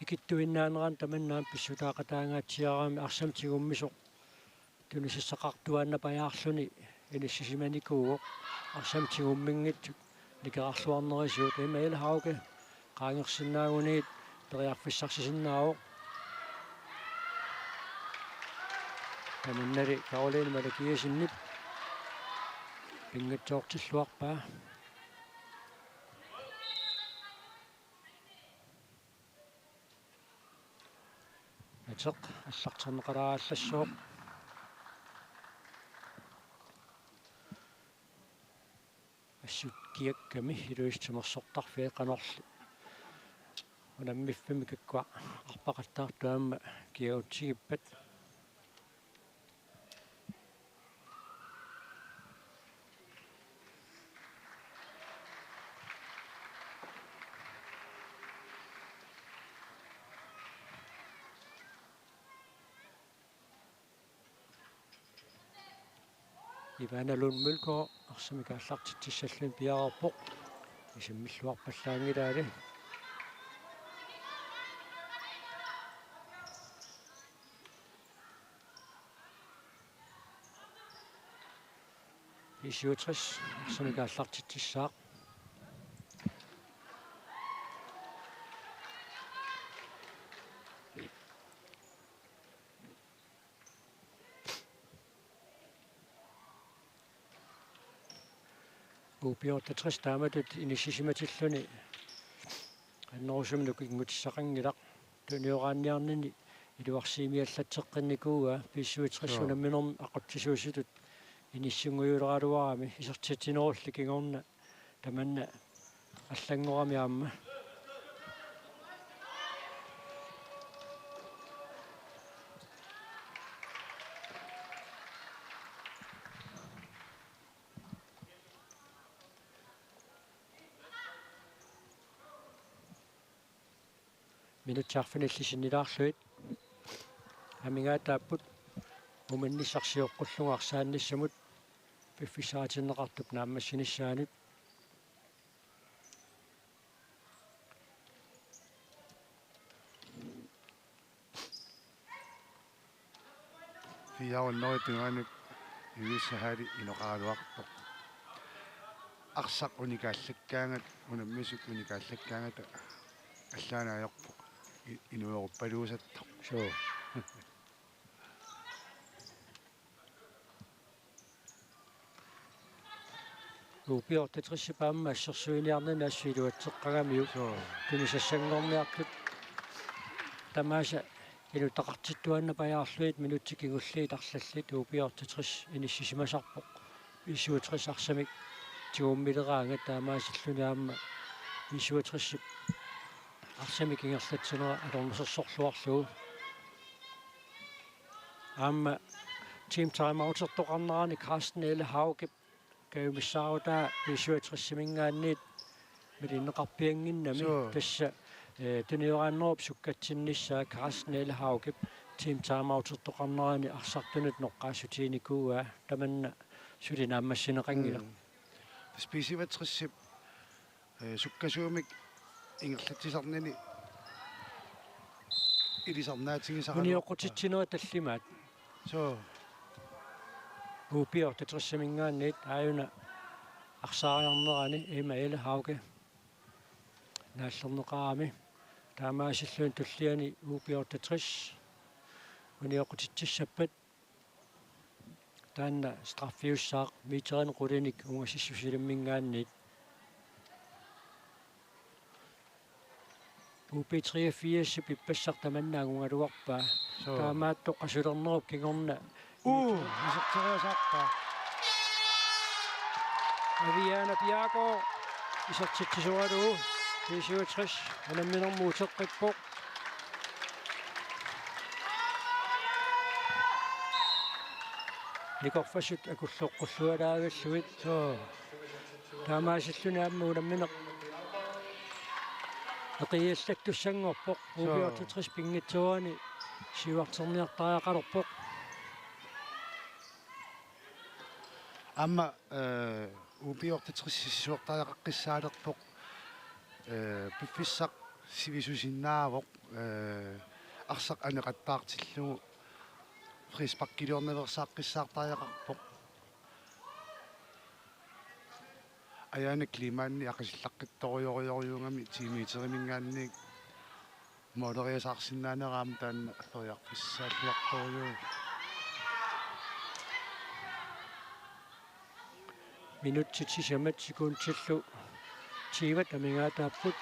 икиттуиннаанеран таманнаам писсутаақатаангаатсиарами арсамитигуммисоқ тунусассақартуаанна паяарлуни иниссисиманикууоқ арсамитигуммингитсут никеқарлуарнерисуут имаилахауке qaangersinnaaguниит периарфиссарсисиннаавоқ таниннали Каролина малакиасиннип пингатсоортиллуарпаа атеқ аллартарнеқалааллассооқ ассут киакками илуистимерсортарфиа қанорли унаммиффими каккуа арпақаттаартуамма киаутсигиппат Ivanalun Mølgaard arsamikaallartitsissallun piararpoq isimilluarpallaangilaali Isiutris arsamikaallartitsissaaq Upiortatris taamatut inissisimatilluni annorusumnuk ingutissaqangilaq tuniораанниарнини илуарсиимиаллатсеққинникууа писсуитрissунамминерм ақутсисууситут иниссунгуйулералуарами исертитинерулли кигорна таманна аллангорами аама минутсаарфиниллисиннилаарлуит амингаатааппут уманнissarsiоққуллугаарсаанниссамут пиффисаатиннеқартуп нааммассиниссаанут фиаунноритугаанут юиссахаали иноқаралуарпоқ арсақ уникааллаккаангат унаммисут уникааллаккаангата аллаанаajorpoq inueruppaluusattoq soo Upiortatrissipaamaa assersuiniarnana assuiluatseqqagamiu tunisassanngorniartut tamaasa ilutaqartittuanna pajaarluit minuttikigulliit arlallit upiortatris inissisimasarpoq isuutris arsamik tiguummileraanga taamaasilluniaamma isuutrissip arsamik ingerlatsinera alornersersorluarlugu aamma team timeoutertoqarnerani Carsten Elle Hauge kayumissaarutaa isuutrissimingaanniit milinneqarpianginnami tassa tuniорааннеруп суккатсиннissaa Carsten Elle Hauge team timeoutertoqarnerani arsartunut noqqaassutiinikууа tamanna sulinaammassineqangila списиватрissip суккасуумик ингерлатсисарнани илисарнаатигисараа униоқутитсинера таллимаат соо Upiortatrissiminngaanniit aajuna арсаариарнерани има Elle Hauge нааллернеқарами таамаасиллуун туллиани Upiortatris униоқутитсиссаппат таанна страффиуссаақ митерин қулиник унгасиссусилиммингаанниит UP83 пиппассартаманнаагунгалуарпаа таамаатто қасулернеруп кигорна исертериасаақпаа Aviana Piago исертитсуалуу 67 анамминэрмуутеққиппоқ никорфасут акуллоққуллуалаагаллуит соо таамаасиллуни аммуунамминеқ эқииллаттуссангорпоқ Upiortatris пингитсуани сиуартерниартариақалерпоқ амма Upiortatris-сисsuartariaqaqqissaalerpoq пиффиссақ сивисусиннаавоқ арсақ анеқаттаартиллугу фриспаккилиорневерсааққиссаартариақарпоқ аяна климаанни ақисиллаққитторуйоруйоруйунгами тимиитеримингаанник модериасаарсиннаанераама таанна аллориарписсааллуарторуйуу минутситсисамат секундтиллу тиват амингаатааппут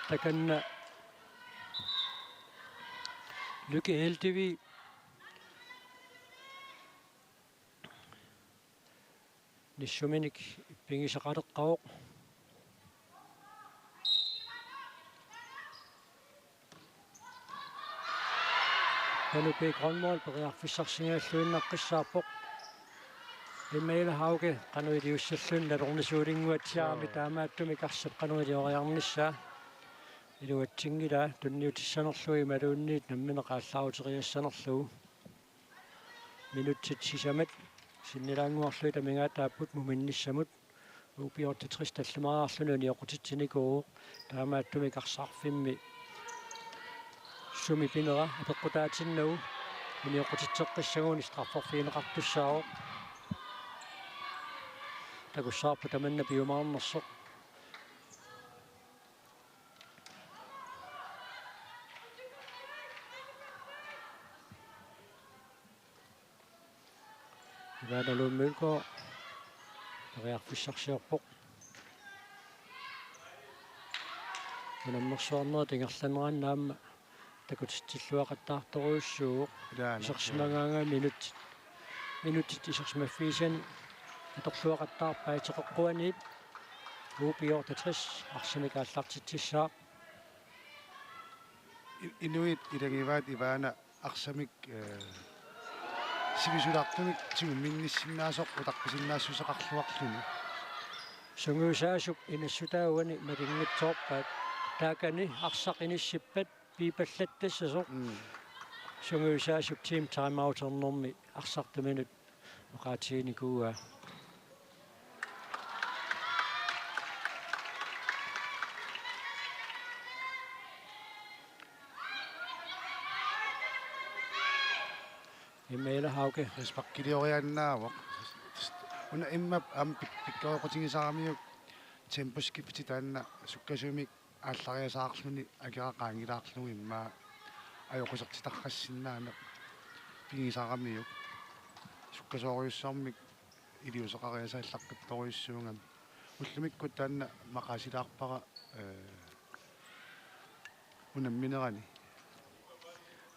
таканна Lykke Heldevi нissumиник пингисеқалеққавоқ канупе гронмол периарфиссарсингааллуиннаққиссаарпоқ иммеила Hauge кануилиуссаллун налорнисуулингуатсиарами таамааттуми карсап кануилиориарнissaa илуатсингила тунниутиссанерлуи малуунниит намминеқааллаарутериассанерлугу minuttit sisamat sinnilaanguarlui tamingaa taapput muminnissamut upiortatris tallumararlunu nioqutitsinikuuq taamaattumi qarsarfimmi sumi pinera apeqqutaatinnagu nioqutitseqqissaguuni strafforfiineqartussaaroq takussaarpu tamanna piumaarnersoq иваналууммилко ариарфиссарсиорпоq унаммерсуарнера тингерланераннаама такутитсиллуақаттаарторуйуссууq исерсимагаангаа минутит исерсимаффиисани аторлуақаттаарпаа итеқэққуаниит уупиортатрис арсимикааллартитсissaaq Inuit ilangivaat ivaana arsamik sivisulartumik tiguminnissinnaasоq utaqqisinnaassuseqarluarluni сунгуусаасуп инассутаагани малингитсоорпаат таакани арсақиниссиппат пипаллаттассасоқ сунгуусаасуп тим таймаутернэрми арсартаминут оqaатигиникууа имэла хауке респаккилиорианнаавоq уна иммап ам пиккориқутигисарамиук темпускипти таанна суккасумик ааллариасаарлуни акерақаангилаарлугу иммаа ajokisartitаррассиннаана пигисарамиук суккасоориуссармик илиусеқариасааллаққитториуссуунгами уллумиккут таанна мақасилаарпара унамминерани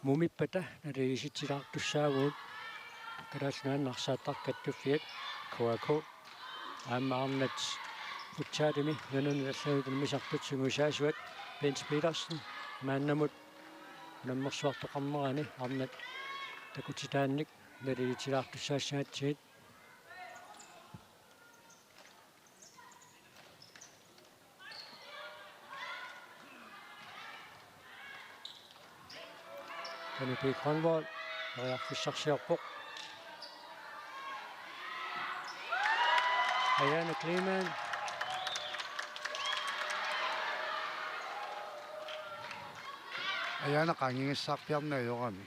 мумиппата налигиситсилаартуссаагуут калаалнааннарсааттаркаттуффиат коако аамаарнат футчаадими нанунналлаагут мисартут сугусаасуат Бенс Петерсен мааннамут наммерсуартоқарнерани арнат такутитаанник налигитсилаартуссаассаатсиит Kanipik håndbold, aриарфиссарсиорпоq Ayana Kleeman аяна qaangingissaarpiarnaajorami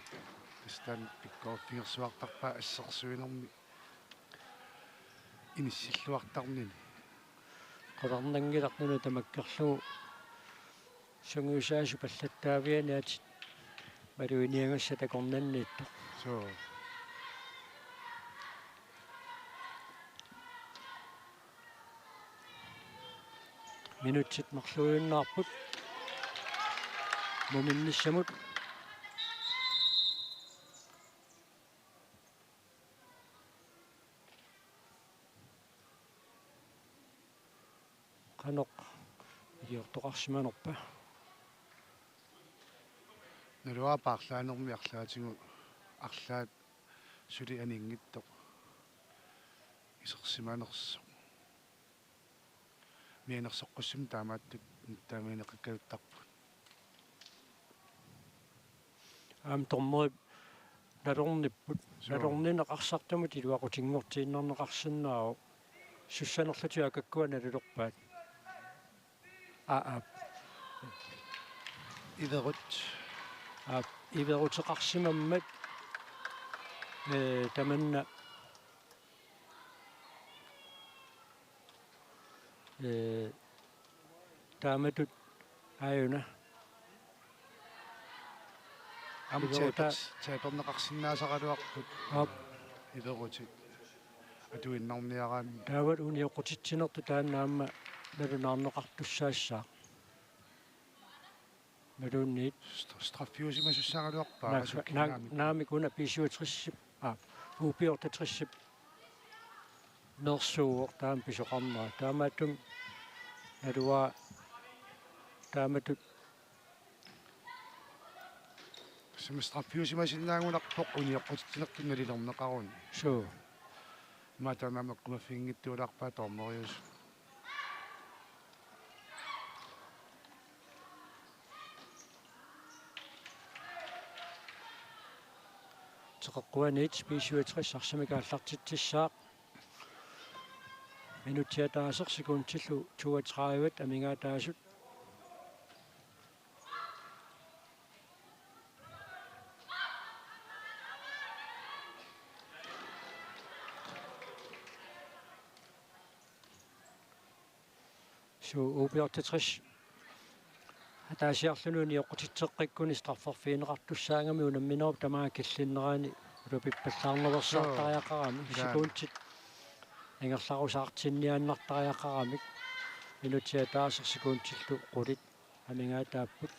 тастан пиккооффигерсуартарпаа ассерсуинерми иниссиллуартарнини qolernangilaqnunu tamakkerlugu sunguusaasu pallattaавианиат малуиниангасса такорнанниитто so минутсит марлуйуннаарпут муминниссамут каноқ иортоқарсиманерпа налуа паарлаанерми арлаатигу арлаат сули анингиттоқ исерсиманерсо мианерсоққуссим таамааттут тааминеқиккавиттарпут аам тормери налорниппут налорнинеқарсартамут илуақутингортииннарнеқарсинаау суссанерлутиа аккуана налерпаат иверут иверутеқарсимаммат таманна тааматут аюна амчапернеқарсинаасақалуарпут иверутик атуиннарниараами таават униоқутитсинерту тааннаама налунаарнеқартуссаассаа малуунниит страффиусимасуссаагалуарпаа наамикуна писуутриссип уупиортатриссип нерсууор таам писоқарнера таамааттум налуа тааматут страффиусимасиннаагунарпоқ униоққутитсинерту налилернеқаруни суу матанамеққумаффингиттуулаарпаа тормориус teqquanit 67 arsamikaallartitsissaaq minutiataaser sekuntillu 32 amingaataasut UB68 атаасиарлунуни оқутитсеққиккуни старфорфиинеқартуссаангами унамминеруп тамаа киллиннераани улупиппаллаарнерсаартариақарами секундтит ингерларусаартинниааннартариақарамик минутиатаасер секундтиллу қулит амингаатааппут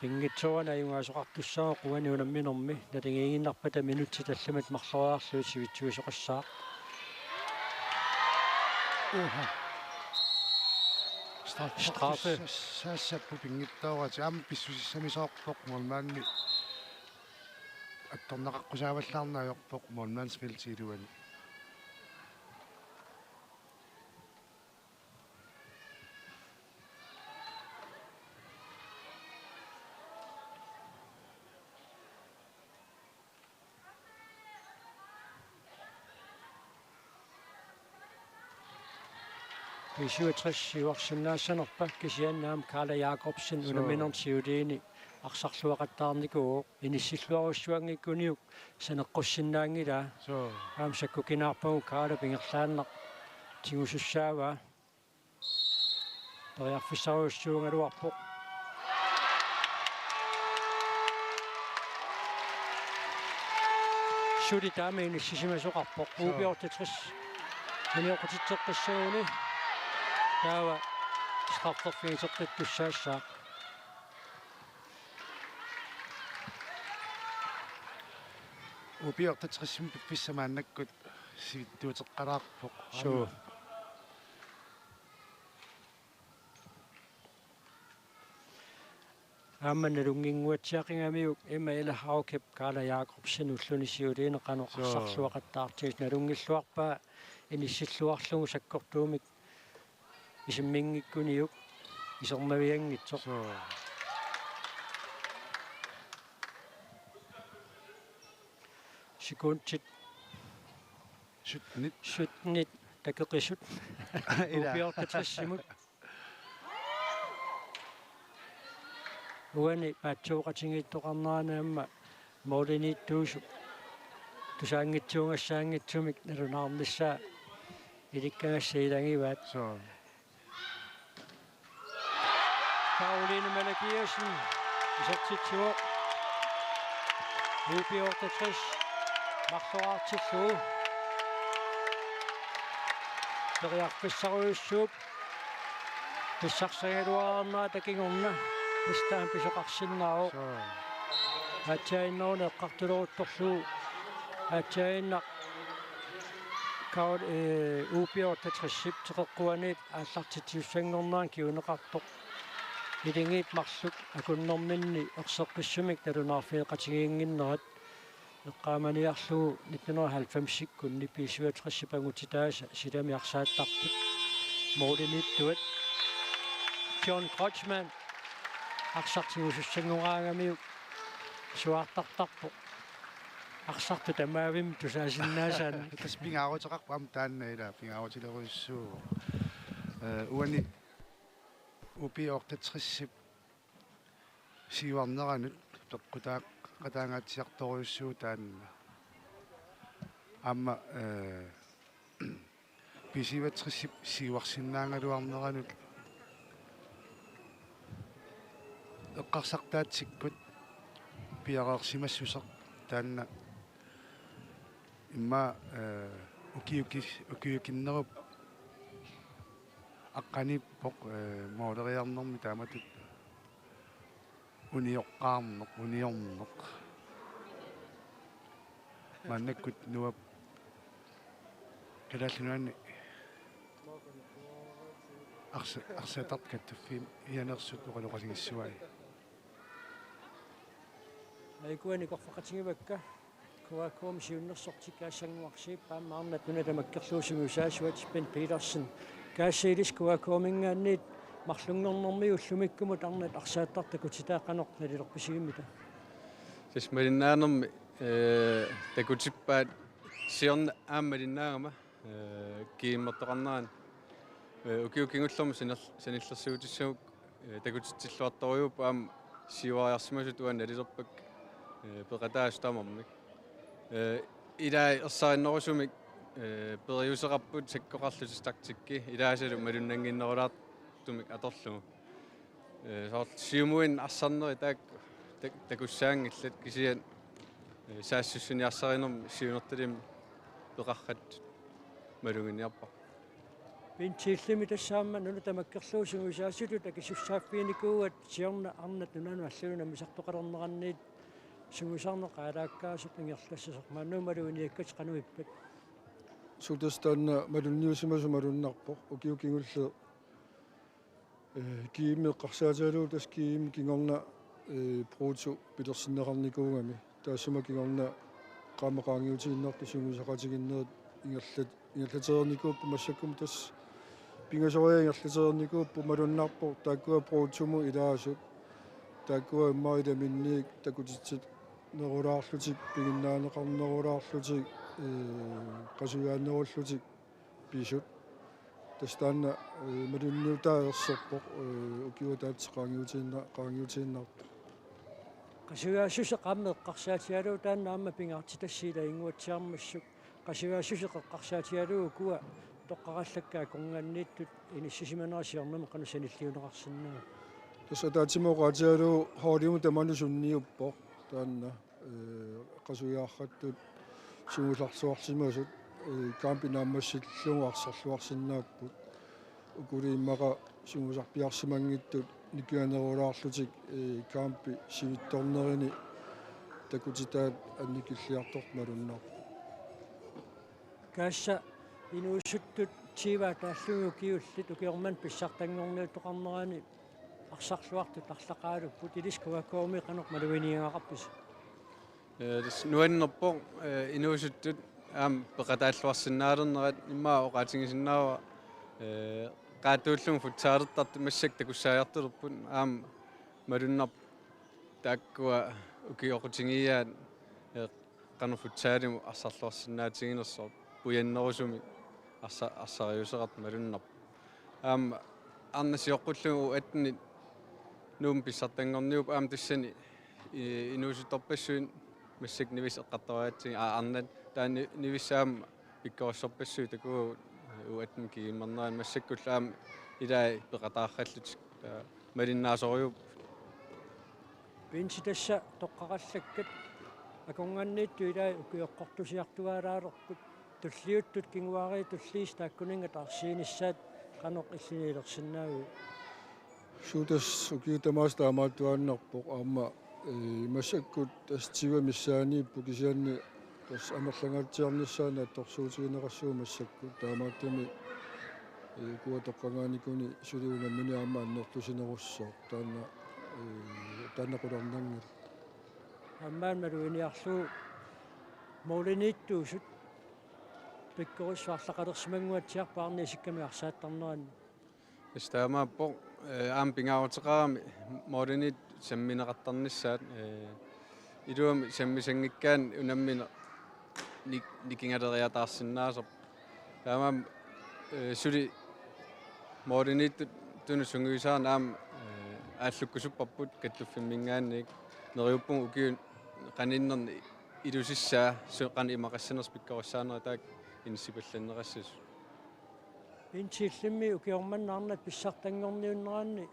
пингитсуана юнгасоқартуссаа қуани унамминерми натингииннарпата минутти талламат марлуаарлуи сивитсуисоқассаа Strafe. Saassappu pingittaurati aam pissusissamisooqpoq molmaanni attornaqaqqusaavallaarnaajorpoq molmaansmiltiiluani I 67 uarsinnaassanerpa kisiannaam Karla Jacobsen unaminersiuliini арсарлуақаттаарникуу инissилluarussuangikkuniuk санеққуссиннаангила аамсаккукинаарпагу Карла пингерлааннақ тигусуссаава тариарфиссаруйуссуунгалуарпоқ сули таамаини сисимасоқарпоқ UB68 миниоқутитсеққиссагуни таава старттерфингисеққиттуссаассаа UB68 писсамааннаккут сивиттуутеққалаарпоқ суу амманалунгингуатсиақингамиук има илахаукеп Карла Jacobsen уллунисиулиинеқану арсарлуақаттаартигис налунгиллуарпаа иниссиллуарлугу саккортуумик исиммингиккуниук исернавиангитсо секундтит шутнит такеқисут UB68 уани паатсууқатингиттоқарнаанаамма моолиниттуусу тусаангитсуунгассаангитсумик налунаарнissaа иликкагассаилангиваат Pauline Malakiasen исертитсуоқ UB68 марлуаартиллуу периарписсаруйуссууп писсарсагалуарнаа такингорна пистаан писоқарсиннаавоо атчаиннооне эққартулорутторлуу атчаинна каут UB68 теққуанит ааллартитиуссангорнаан киунеқартоқ илингиит марлук акуннэрминни ерсеққиссумик талунаарфиеқатигиингиннерат эққааманиарлуу 1990-кунни писуатрессипа пангутитааса силами арсааттарпут моолиниттуат John Crutchman арсартигусуссангораангамиук суаартартарпо арсарту тамаавим тусаасиннаасаан тас пингаарутеқарпам тааннаила пингаарутилеруйуссуу уани UB68 сиварнеранут тоққутаақ қатаангаатсиарторуйуссуу таанна амма писиватрессип сиварсиннаангалуарнеранут эққарсартаатсиккут пиареерсимассусеқ таанна имма укиукиннеруп аққаниппоқ моолериарнэрми тааматут униоққаарнеқ униорнеқ маннаккут нуап калааллунуани арсатарт каттуффим ианерсут уқалоқалигиссуай айкуани корфақатингивакка kuakuum siunnersortikaasanguarsiip paammaarnat nunatamakkerluusungusaasuat Ben Petersen kaassiilis kuakuumingaanniit mарлунгорнэрмиу уллумиккумут арнат арсааттартакутитааққанеқ налилерписигиммита Siis малиннаанерми такутиппаат сиорна ааммалиннаагама кииммертоқарнеран укиукингуллерми саниллерсуутиссагук такутитсиллуарторюуп аам сиуариарсимасут уан налилерпак пеқатаас таамармик илаа ерсаариннерусумик периусеқарпут саккоқарлутистактикки илаасалу малуннангиннерулаартумик аторлугу соор сиумуин арсарнери таак такуссаангиллат кисиан саассуссуниарсаринерми сиунерталим пеқаррат малугиниарпа пинчиллими тассаама нуна тамаккерлуусугусаассулу такисуссааффиникууат сиорна арнат нунану аллуна мисартоқалернеранниит сугусаарнеқ аалааккаасут ингерлассасақ маануумалугиниаккат қануиппат сутастанна малунниусимасу малуннарпоқ укиукингулле кииммеққарсаатаалуу тас киим кингорна прото питерсиннеқарникуугами таассума кингорна qaamaqaangiutiinnertu sungusaqatigиннерит ингерлатерникууппу массаккум тас пингасориингерлатерникууппу малуннарпо тааккуа протуму илаасут тааккуа иммаритаминниик такутитсит нерулаарлутик пигиннаанеқарнерулаарлутик qasuyaannerullutik piisut tastaanna malunniutaaерсерпоқ укиутаатсеқаангиутииннарпо qasuyaassusa qaammeqqarsaatialuu taannaamma pingaartitassiila inguatsiarmassuk qasuyaassuseqeqqarsaatialuu kuwa toqqarallakkaa konganniittut inissisimanaasiarnama qanusanilliuneqarsinnaa тасатаатимоqaatiалуу хоолиуму таману сунниуппоқ таанна qasuyaarrattut сungуларсуарсимасут кампинааммассиллугу арсерлуарсинааппут укулииммаqa сунгусарпиарсимангиттут никианерулаарлутик кампи сивитторнерини такутитаат анникиллиартор малуннар каасса инуусуттут тива тааллугу киуллит укиорман писсартангорниутоқарнерани арсарлуартут арлақаалуппут илискуаккооми қанеқ малуиниагақарпис нуаннерпо инуусуттут аам пеқатааллуарсиннаалернерат иммаа оqaатингисиннаава qaatuullung futsaalertart massак такуссаajартулерпут аам малуннар тааккуа укиоқутингиаат qanu futsaalimu арсарлуарсинаатигинерсоо пуяннерусуми арсариусеқарт малуннар аам арнасиоққуллугу атни нуум писсартангорниуп аам тассани инуусутторпассуин массак нивис эққартариатсиги арнат таани нивиссаам пиккорсорпассуи такуу уатн кииммернеран массаккуллаам илаа пеқатаарраллутик малиннаасориуп пинситасса тоққараллаккат аконганниитту илаа укиоққортусиартугаалаалерпут туллиуттут кингуари туллиис тааккунинга таарсииниссаат qanoq иллинилерсиннаагу шутас укиутамаас таамааттуааннарпоқ аама массаккут тастива миссаанииппу кисианни тас амерлангаатсиарниссаана атторсуутигинеқассуу массакку таамааттами куатоққангааникуни сулиунаммини аама аннертусинеруссоо тааннақулернангил аммаан малуиниарлуу моулинииттуусут пиккорисварлақалерсимангуатсиарпаарни сикками арсааттарнеран истаамааппо аам пингааутеқарами моулинит самминеқартарниссаат илуами саммисангиккаан унаммина никингалериатаарсинаасо таамаам сули моулинит тунусунгуисаан аам ааллуккусуппарпут каттуффиммингаанник нериуппун укиун qaninnерни илусиссаа суқани имақассанерс пиккориссаанери таак инсипалланнерассас инчиллимми укиорманнаарнат писсартангорниуннераанни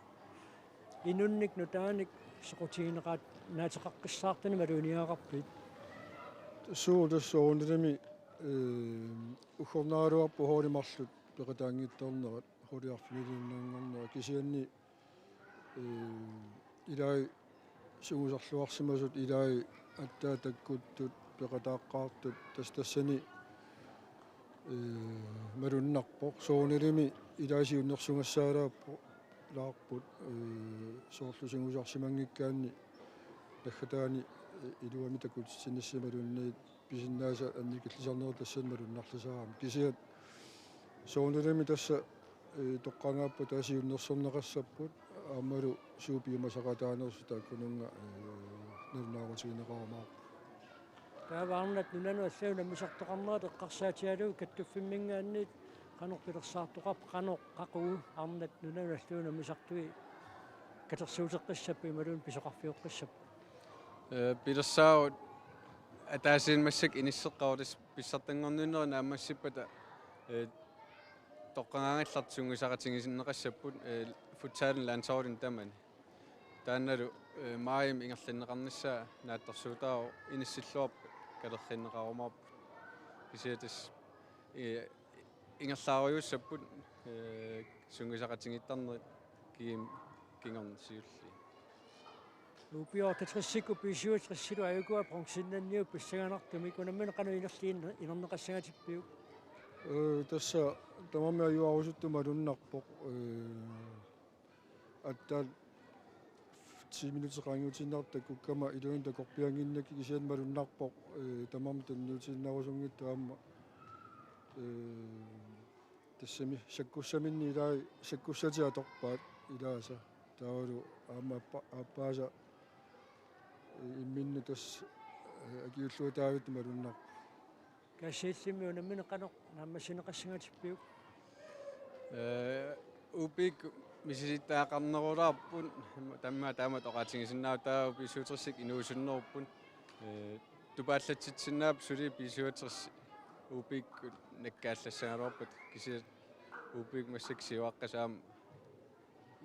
инунник нутааник соқутигинеқаат наатеқаққиссаартани малуниаагарпит суудассоонилими ухорнааруарпу хоолимарлут пеқатаангитторнерат хоолиарфилиннангорнера кисианни илаи сугусарлуарсимасут илаи аттаатаккуттут пеқатааққаартут тассани малуннарпоқ соонилими илаасиуннерсунгассаалааппо лаарпут соорлусунгусарсимангиккаанни лаггатаани илуами такутсиннассималунниит писиннааса анникиллисарнеру тассанмалуннарласараам кисиат соонерми тасса тоққангааппа таасиуннерсорнеқассаппут аамалу суупиумасақатаанерсу тааккунунга нернааратигинеқарамаа тааваарнат нунану аллауна мисартоқарнерат эққарсаатиалу каттуффиммингаанниит канорпилерсаартоқап каноқ қақугу арнат нунану аллауна мисартуи катерсуутеққиссаппи малуун писоқарфиоққиссап пилерсаавут атаасин массак иниссеққавтас писсартангорнуннери наамассиппата тоққангаангиллартсунгусаратингисиннеқассаппут футсаален лансаорин тамани таанналу маим ингерлиннеқарниссаа наатторсуутаа иниссиллуарп калерриннеқарумаарп кисиатас ингерлаариуссаппут сунгусаратингиттарнери кингорнсиулли Lupio tatrissiko pisiu trissilo ayugua pronsinanniu pissanganartumi kunammin qanu inerliin inerneqassangatippiu тасса тамами аюарусуттума луннарпоқ аттаат 10 минутеқангиутиннартак куккама илуин такорпиангиннаки кисианма луннарпоқ тамами танниутиннарусунгиттаама тассами саккуссаминни илаа саккуссатиаторпаат илааса таалу аама аппааса имминни тас акиуллуутаавиттума луннар касииллими унаммин qanoq нааммасинеқассангатиппиу упик мисиситтаақарнерулаарпун таама тоқаатингисиннаа таа писуутерсик инуусуннеруппун тупааллатситсиннаап сули писуутерс упик наккааллассагалуарпут киси упик массак сиуаққасаам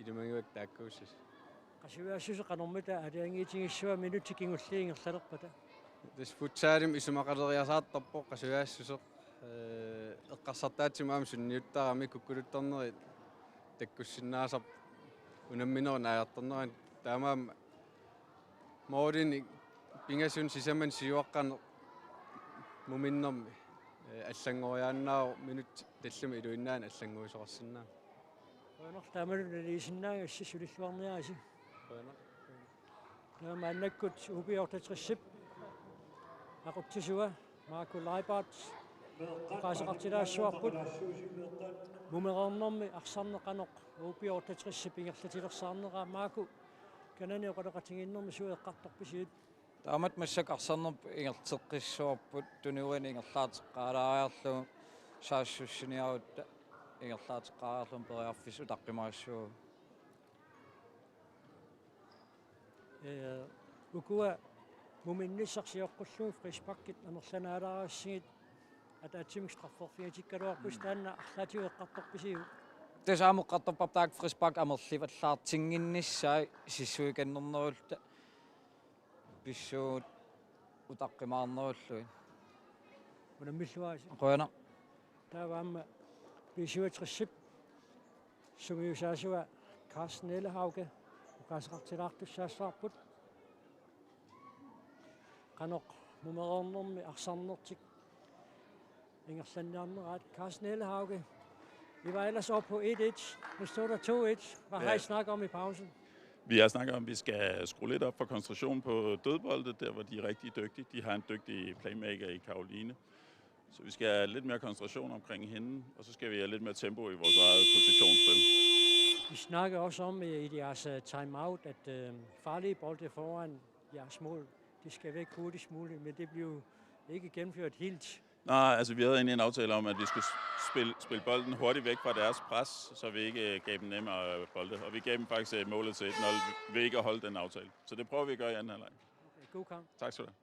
илумангуак тааккууссас qasiuaassuse qanormita aliangiitingissuа минутикингуллиингерлалерпата тас футсаалим исумақалериасаартарпо qasiuaassuse эққарсартаатсимаам сунниуттаарами куккулутторнери таккуссиннаасар унамминер нааярторнеран таамаам моодин пингасун сисаман сиуаққане муминнерми аллангориааннаа минут таллуми илуиннаан аллангуисоқарсинаа qanor taamaluналиисиннаага сисулиллуарниааси таама аннаккут убиортатрissip aqutsisuа maaku laipaat qaasaqartilaassуарпут мумерернэрми арсарнеқаноқ убиортатрissip ингерлатилерсаарнераа maaku канани оқалеқатингиннэрми суеққарторписиит таамат массак арсарнерп ингертеққиссуарпут туниуани ингерлаатеққалаариарлу саассуссиниарутта ингерлаатеққариарлум периарфис утаққимаассуу укуа муминниссарсиоққуллуи фришпаккит анерланаалаарассигит атаатсимикстраффорфиатиккалуарпус таанна арлаатиу эққарторписиу тасаамеққарторпап таак фришпак амерливаллаартингинниссаа сиссуиканнернерулта писсуут утаққимаарнеруллуи унаммиллуааси қуяна тааваама писсуатрissip сугиусаасуа Карснелехауге уқаасеқартилаартуссаассаарпут qanoq мумерернэрми арсарнертик ингерланнаарнераат Карснелехауге vi var ellers oppe på 1-1. Nu stod der 2-1. Hvad har I snakket om i pausen? Vi har snakket om, at vi skal skrue lidt op for koncentration på dødbolde, der hvor de er rigtig dygtige. De har en dygtig playmaker i Karoline. Så vi skal have lidt mere koncentration omkring hende, og så skal vi have lidt mere tempo i vores eget positionsspil. Vi snakker også om i deres timeout, at farlige bolde foran jeres mål, de skal væk hurtigst muligt, men det bliver ikke gennemført helt. Nej, altså vi havde egentlig en aftale om, at vi skulle spille bolden hurtigt væk fra deres pres, så vi ikke gav dem nemmere bolde. Og vi gav dem faktisk målet til 1-0 ved ikke at holde den aftale. Så det prøver vi at gøre i anden halvleg. Okay, god kamp. Tak skal du have.